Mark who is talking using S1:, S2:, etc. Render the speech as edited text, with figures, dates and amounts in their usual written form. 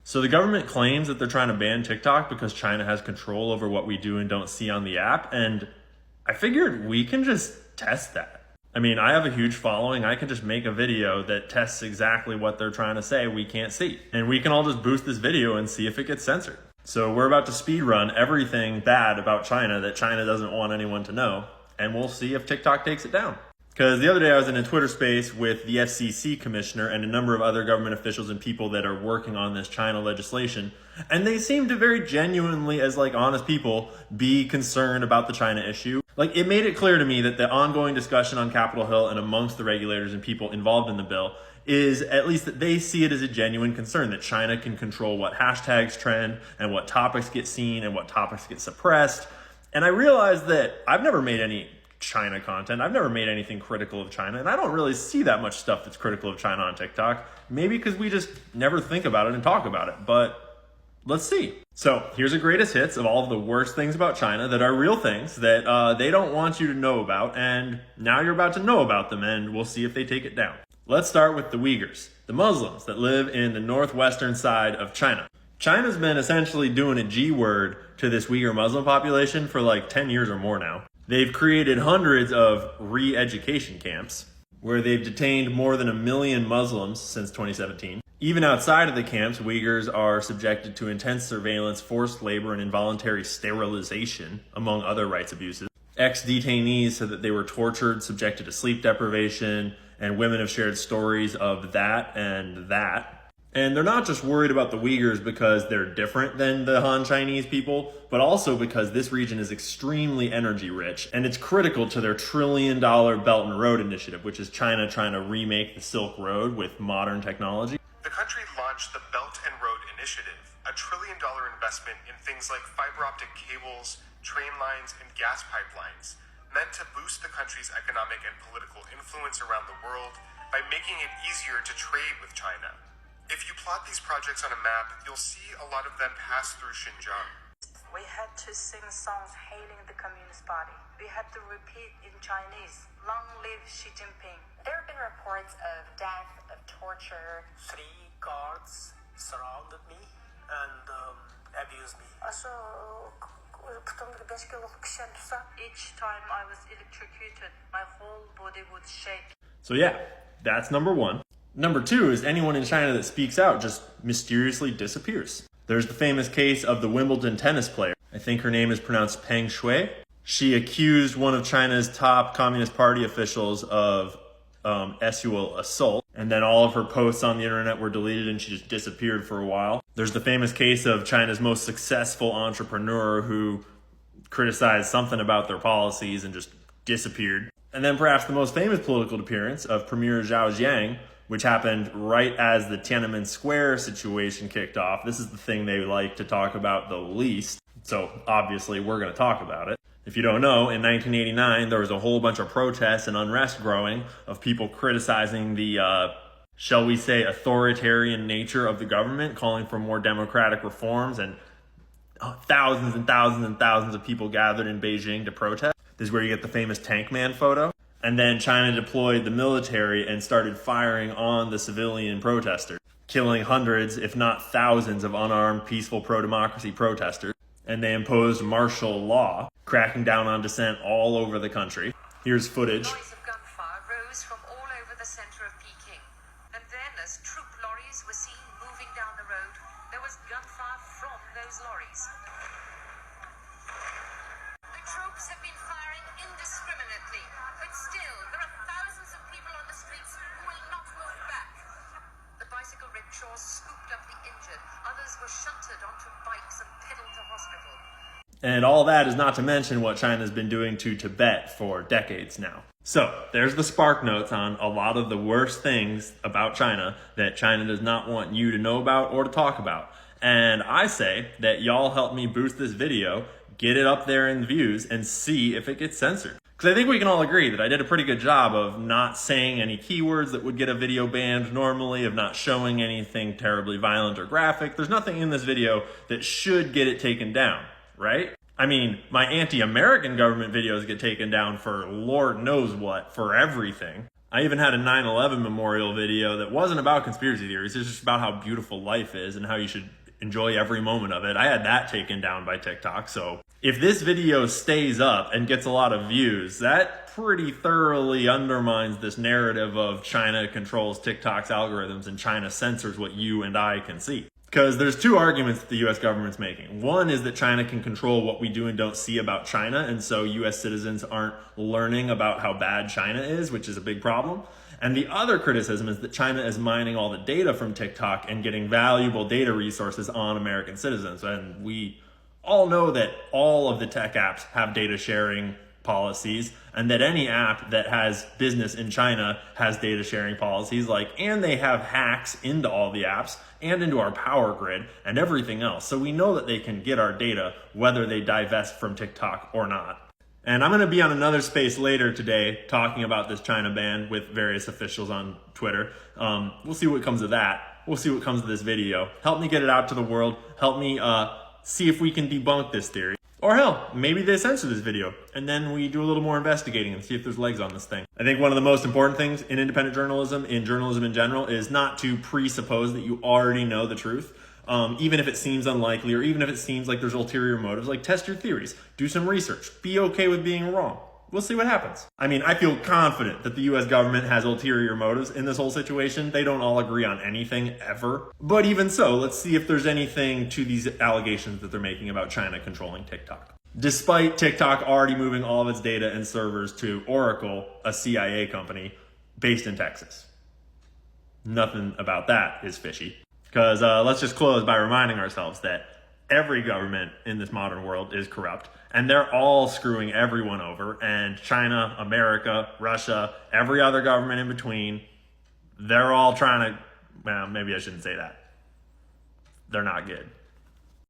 S1: So the government claims that they're trying to ban TikTok because China has control over what we do and don't see on the app. And I figured we can just test that. I mean, I have a huge following. I can just make a video that tests exactly what they're trying to say we can't see. And we can all just boost this video and see if it gets censored. So we're about to speed run everything bad about China that China doesn't want anyone to know. And we'll see if TikTok takes it down. Because the other day I was in a Twitter space with the FCC commissioner and a number of other government officials and people that are working on this China legislation. And they seem to very genuinely, as like honest people, be concerned about the China issue. Like, it made it clear to me that the ongoing discussion on Capitol Hill and amongst the regulators and people involved in the bill is at least that they see it as a genuine concern that China can control what hashtags trend and what topics get seen and what topics get suppressed. And I realized that I've never made any China content. I've never made anything critical of China, and I don't really see that much stuff that's critical of China on TikTok. Maybe because we just never think about it and talk about it, but let's see. So here's a greatest hits of all of the worst things about China that are real things that they don't want you to know about, and now you're about to know about them, and we'll see if they take it down. Let's start with the Uyghurs, the Muslims that live in the northwestern side of China. China's been essentially doing a G word to this Uyghur Muslim population for like 10 years or more now. They've created hundreds of re-education camps where they've detained more than 1 million Muslims since 2017. Even outside of the camps, Uyghurs are subjected to intense surveillance, forced labor, and involuntary sterilization, among other rights abuses. Ex-detainees said that they were tortured, subjected to sleep deprivation, and women have shared stories of that and that. And they're not just worried about the Uyghurs because they're different than the Han Chinese people, but also because this region is extremely energy rich, and it's critical to their $1 trillion Belt and Road Initiative, which is China trying to remake the Silk Road with modern technology.
S2: The country launched the Belt and Road Initiative, a $1 trillion investment in things like fiber optic cables, train lines, and gas pipelines, meant to boost the country's economic and political influence around the world by making it easier to trade with China. If you plot these projects on a map, you'll see a lot of them pass through Xinjiang.
S3: We had to sing songs hailing the Communist Party. We had to repeat in Chinese, "Long live Xi Jinping."
S4: There have been reports of death, of torture.
S5: 3 guards surrounded me and abused me.
S3: Each time I was electrocuted, my whole body would shake.
S1: So yeah, that's number one. Number two is anyone in China that speaks out just mysteriously disappears. There's the famous case of the Wimbledon tennis player. I think her name is pronounced Peng Shui. She accused one of China's top Communist Party officials of sexual assault. And then all of her posts on the internet were deleted and she just disappeared for a while. There's the famous case of China's most successful entrepreneur who criticized something about their policies and just disappeared. And then perhaps the most famous political appearance of Premier Zhao Ziyang, which happened right as the Tiananmen Square situation kicked off. This is the thing they like to talk about the least. So obviously we're going to talk about it. If you don't know, in 1989, there was a whole bunch of protests and unrest growing of people criticizing the, shall we say, authoritarian nature of the government, calling for more democratic reforms, and thousands and thousands and thousands of people gathered in Beijing to protest. This is where you get the famous Tank Man photo. And then China deployed the military and started firing on the civilian protesters, killing hundreds, if not thousands, of unarmed, peaceful pro-democracy protesters. And they imposed martial law, cracking down on dissent all over the country. Here's footage.
S6: Noise of gunfire rose from all over the center of Peking. And then, as troop lorries were seen moving down the road, there was gunfire from those lorries. The troops have been firing indiscriminately, but still, there are thousands of people on the streets who will not move back. The bicycle rickshaws scooped up the injured. Others were shunted onto bikes and pedaled to hospital.
S1: And all that is not to mention what China's been doing to Tibet for decades now. So there's the spark notes on a lot of the worst things about China that China does not want you to know about or to talk about. And I say that y'all help me boost this video, get it up there in views, and see if it gets censored. Because I think we can all agree that I did a pretty good job of not saying any keywords that would get a video banned normally, of not showing anything terribly violent or graphic. There's nothing in this video that should get it taken down, right? I mean, my anti-American government videos get taken down for Lord knows what, for everything. I even had a 9/11 memorial video that wasn't about conspiracy theories. It's just about how beautiful life is and how you should enjoy every moment of it. I had that taken down by TikTok. So if this video stays up and gets a lot of views, that pretty thoroughly undermines this narrative of China controls TikTok's algorithms and China censors what you and I can see. Because there's two arguments that the US government's making. One is that China can control what we do and don't see about China, and so US citizens aren't learning about how bad China is, which is a big problem. And the other criticism is that China is mining all the data from TikTok and getting valuable data resources on American citizens. And we all know that all of the tech apps have data sharing policies, and that any app that has business in China has data sharing policies, and they have hacks into all the apps and into our power grid and everything else. So we know that they can get our data whether they divest from TikTok or not. And I'm going to be on another space later today talking about this China ban with various officials on Twitter. We'll see what comes of that. We'll see what comes of this video. Help me get it out to the world. Help me see if we can debunk this theory. Or hell, maybe they censor this video and then we do a little more investigating and see if there's legs on this thing. I think one of the most important things in independent journalism, in journalism in general, is not to presuppose that you already know the truth. Even if it seems unlikely, or even if it seems like there's ulterior motives, test your theories, do some research, be okay with being wrong. We'll see what happens. I mean, I feel confident that the US government has ulterior motives in this whole situation. They don't all agree on anything ever. But even so, let's see if there's anything to these allegations that they're making about China controlling TikTok. Despite TikTok already moving all of its data and servers to Oracle, a CIA company based in Texas. Nothing about that is fishy. Because let's just close by reminding ourselves that every government in this modern world is corrupt, and they're all screwing everyone over. And China, America, Russia, every other government in between, they're all trying to, well, maybe I shouldn't say that. They're not good.